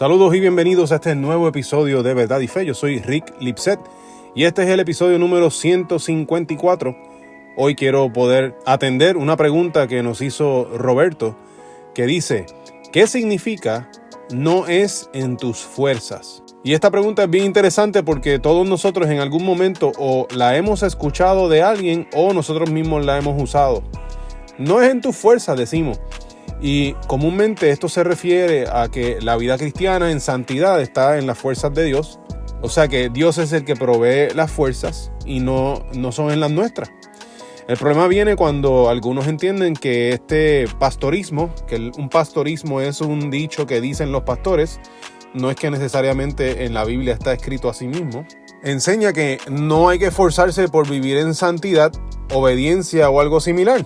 Saludos y bienvenidos a este nuevo episodio de Verdad y Fe. Yo soy Rick Lipset y este es el episodio número 154. Hoy quiero poder atender una pregunta que nos hizo Roberto, que dice: ¿qué significa no es en tus fuerzas? Y esta pregunta es bien interesante porque todos nosotros en algún momento o la hemos escuchado de alguien o nosotros mismos la hemos usado. No es en tus fuerzas, decimos. Y comúnmente esto se refiere a que la vida cristiana en santidad está en las fuerzas de Dios. O sea que Dios es el que provee las fuerzas y no son en las nuestras. El problema viene cuando algunos entienden que este pastorismo, que un pastorismo es un dicho que dicen los pastores, no es que necesariamente en la Biblia está escrito así mismo. Enseña que no hay que esforzarse por vivir en santidad, obediencia o algo similar.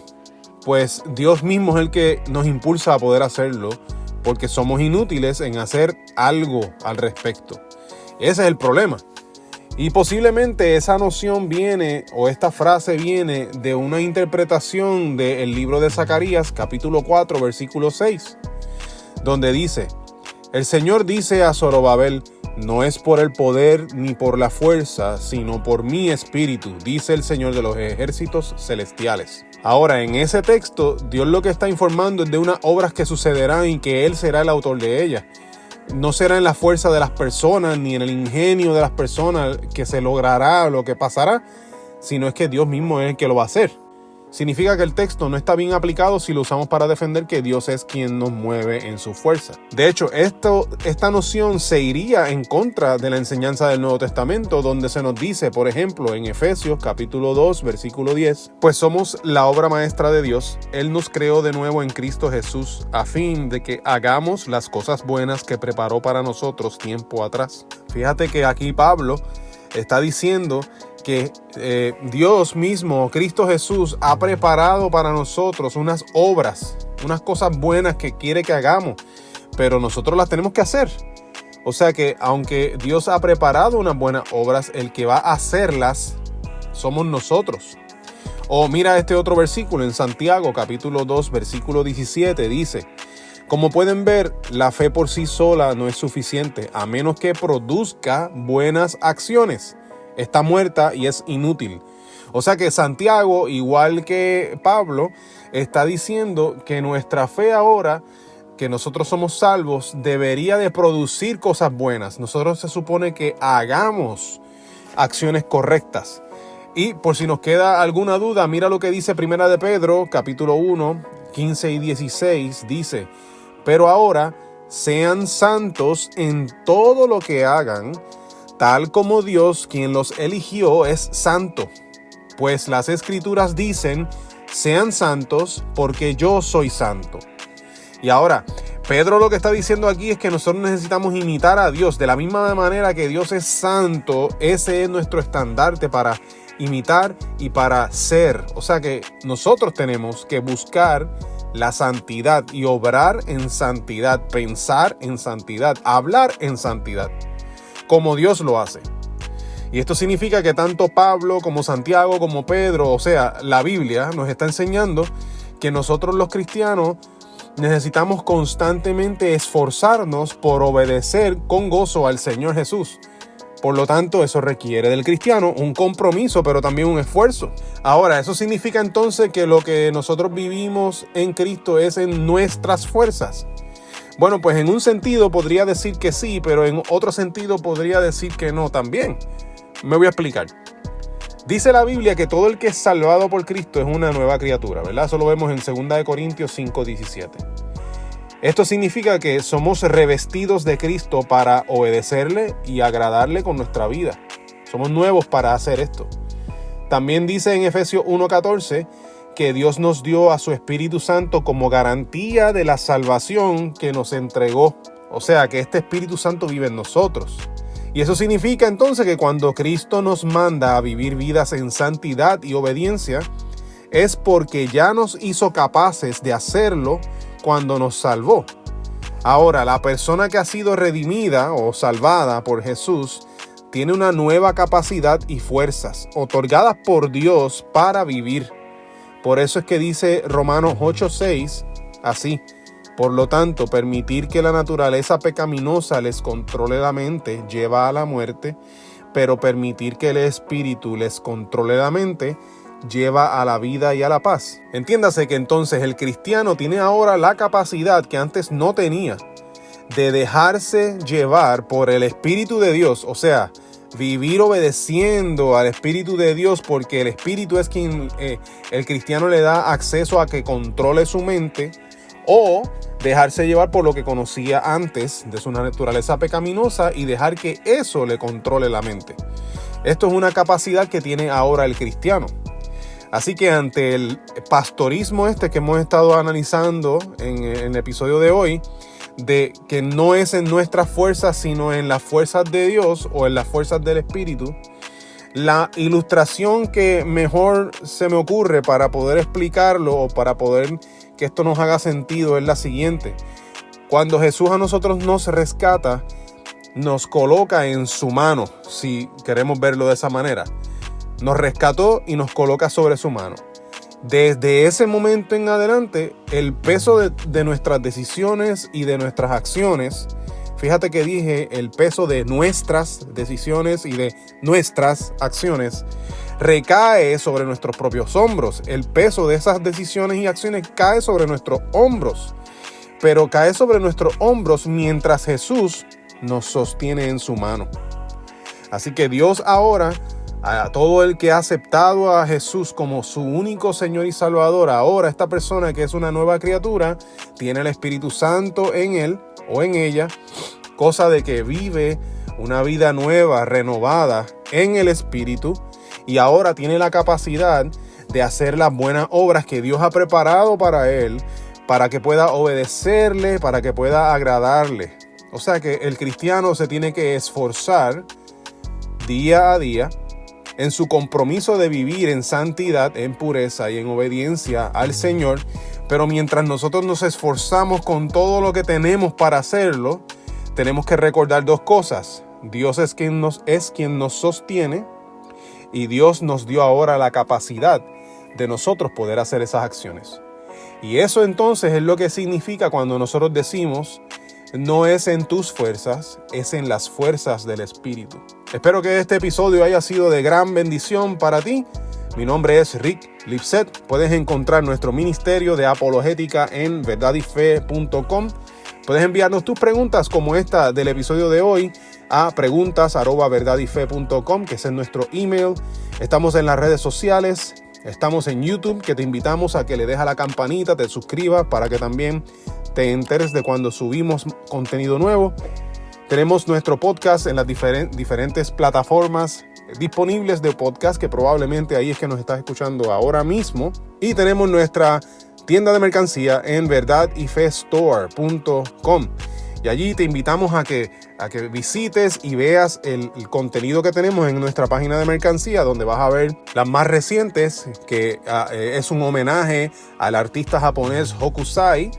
Pues Dios mismo es el que nos impulsa a poder hacerlo, porque somos inútiles en hacer algo al respecto. Ese es el problema. Y posiblemente esa noción viene, o esta frase viene de una interpretación del libro de Zacarías, capítulo 4, versículo 6, donde dice: el Señor dice a Zorobabel, no es por el poder ni por la fuerza, sino por mi espíritu, dice el Señor de los ejércitos celestiales. Ahora, en ese texto, Dios lo que está informando es de unas obras que sucederán y que Él será el autor de ellas. No será en la fuerza de las personas ni en el ingenio de las personas que se logrará lo que pasará, sino es que Dios mismo es el que lo va a hacer. Significa que el texto no está bien aplicado si lo usamos para defender que Dios es quien nos mueve en su fuerza. De hecho, esta noción se iría en contra de la enseñanza del Nuevo Testamento, donde se nos dice, por ejemplo, en Efesios capítulo 2, versículo 10, pues somos la obra maestra de Dios. Él nos creó de nuevo en Cristo Jesús, a fin de que hagamos las cosas buenas que preparó para nosotros tiempo atrás. Fíjate que aquí Pablo está diciendo que Dios mismo, Cristo Jesús, ha preparado para nosotros unas obras, unas cosas buenas que quiere que hagamos, pero nosotros las tenemos que hacer. O sea que aunque Dios ha preparado unas buenas obras, el que va a hacerlas somos nosotros. O mira este otro versículo en Santiago, capítulo 2, versículo 17, dice: como pueden ver, la fe por sí sola no es suficiente, a menos que produzca buenas acciones. Está muerta y es inútil. O sea que Santiago, igual que Pablo, está diciendo que nuestra fe ahora, que nosotros somos salvos, debería de producir cosas buenas. Nosotros se supone que hagamos acciones correctas. Y por si nos queda alguna duda, mira lo que dice Primera de Pedro, capítulo 1, 15 y 16, dice: pero ahora sean santos en todo lo que hagan, tal como Dios, quien los eligió, es santo. Pues las Escrituras dicen: sean santos porque yo soy santo. Y ahora, Pedro lo que está diciendo aquí es que nosotros necesitamos imitar a Dios. De la misma manera que Dios es santo, ese es nuestro estandarte para imitar y para ser. O sea que nosotros tenemos que buscar la santidad y obrar en santidad, pensar en santidad, hablar en santidad, como Dios lo hace. Y esto significa que tanto Pablo como Santiago como Pedro, o sea, la Biblia nos está enseñando que nosotros los cristianos necesitamos constantemente esforzarnos por obedecer con gozo al Señor Jesús. Por lo tanto, eso requiere del cristiano un compromiso, pero también un esfuerzo. Ahora, ¿eso significa entonces que lo que nosotros vivimos en Cristo es en nuestras fuerzas? Bueno, pues en un sentido podría decir que sí, pero en otro sentido podría decir que no también. Me voy a explicar. Dice la Biblia que todo el que es salvado por Cristo es una nueva criatura, ¿verdad? Eso lo vemos en 2 Corintios 5:17. Esto significa que somos revestidos de Cristo para obedecerle y agradarle con nuestra vida. Somos nuevos para hacer esto. También dice en Efesios 1:14 que Dios nos dio a su Espíritu Santo como garantía de la salvación que nos entregó. O sea que este Espíritu Santo vive en nosotros. Y eso significa entonces que cuando Cristo nos manda a vivir vidas en santidad y obediencia, es porque ya nos hizo capaces de hacerlo cuando nos salvó. Ahora, la persona que ha sido redimida o salvada por Jesús tiene una nueva capacidad y fuerzas otorgadas por Dios para vivir. Por eso es que dice Romanos 8:6 así: Por lo tanto, permitir que la naturaleza pecaminosa les controle la mente lleva a la muerte, pero permitir que el espíritu les controle la mente lleva a la vida y a la paz. Entiéndase que entonces el cristiano tiene ahora la capacidad que antes no tenía de dejarse llevar por el Espíritu de Dios, o sea, vivir obedeciendo al Espíritu de Dios, porque el Espíritu es quien el cristiano le da acceso a que controle su mente, o dejarse llevar por lo que conocía antes de su naturaleza pecaminosa y dejar que eso le controle la mente. Esto es una capacidad que tiene ahora el cristiano. Así que ante el pastorismo que hemos estado analizando en el episodio de hoy, de que no es en nuestras fuerzas, sino en las fuerzas de Dios o en las fuerzas del Espíritu, la ilustración que mejor se me ocurre para poder explicarlo o para poder que esto nos haga sentido es la siguiente. Cuando Jesús a nosotros nos rescata, nos coloca en su mano, si queremos verlo de esa manera. Nos rescató y nos coloca sobre su mano. Desde ese momento en adelante, el peso de nuestras decisiones y de nuestras acciones, fíjate que dije el peso de nuestras decisiones y de nuestras acciones, recae sobre nuestros propios hombros. El peso de esas decisiones y acciones cae sobre nuestros hombros, pero cae sobre nuestros hombros mientras Jesús nos sostiene en su mano. Así que Dios ahora, a todo el que ha aceptado a Jesús como su único Señor y Salvador, ahora esta persona que es una nueva criatura, tiene el Espíritu Santo en él o en ella, cosa de que vive una vida nueva, renovada en el Espíritu, y ahora tiene la capacidad de hacer las buenas obras que Dios ha preparado para él, para que pueda obedecerle, para que pueda agradarle. O sea que el cristiano se tiene que esforzar día a día en su compromiso de vivir en santidad, en pureza y en obediencia al Señor. Pero mientras nosotros nos esforzamos con todo lo que tenemos para hacerlo, tenemos que recordar dos cosas. Dios es quien nos sostiene, y Dios nos dio ahora la capacidad de nosotros poder hacer esas acciones. Y eso entonces es lo que significa cuando nosotros decimos: no es en tus fuerzas, es en las fuerzas del Espíritu. Espero que este episodio haya sido de gran bendición para ti. Mi nombre es Rick Lipset. Puedes encontrar nuestro ministerio de apologética en verdadyfe.com. Puedes enviarnos tus preguntas como esta del episodio de hoy a preguntas@verdadyfe.com, que ese es nuestro email. Estamos en las redes sociales. Estamos en YouTube, que te invitamos a que le des a la campanita, te suscribas para que también te enteres de cuando subimos contenido nuevo. Tenemos nuestro podcast en las diferentes plataformas disponibles de podcast, que probablemente ahí es que nos estás escuchando ahora mismo. Y tenemos nuestra tienda de mercancía en verdadyfestore.com. Y allí te invitamos a que visites y veas el contenido que tenemos en nuestra página de mercancía, donde vas a ver las más recientes, que es un homenaje al artista japonés Hokusai,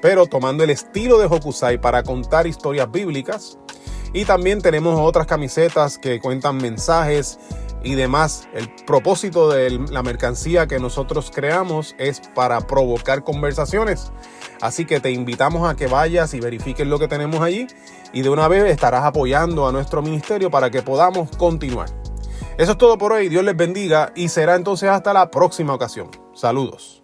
pero tomando el estilo de Hokusai para contar historias bíblicas. Y también tenemos otras camisetas que cuentan mensajes y demás. El propósito de la mercancía que nosotros creamos es para provocar conversaciones. Así que te invitamos a que vayas y verifiques lo que tenemos allí, y de una vez estarás apoyando a nuestro ministerio para que podamos continuar. Eso es todo por hoy. Dios les bendiga y será entonces hasta la próxima ocasión. Saludos.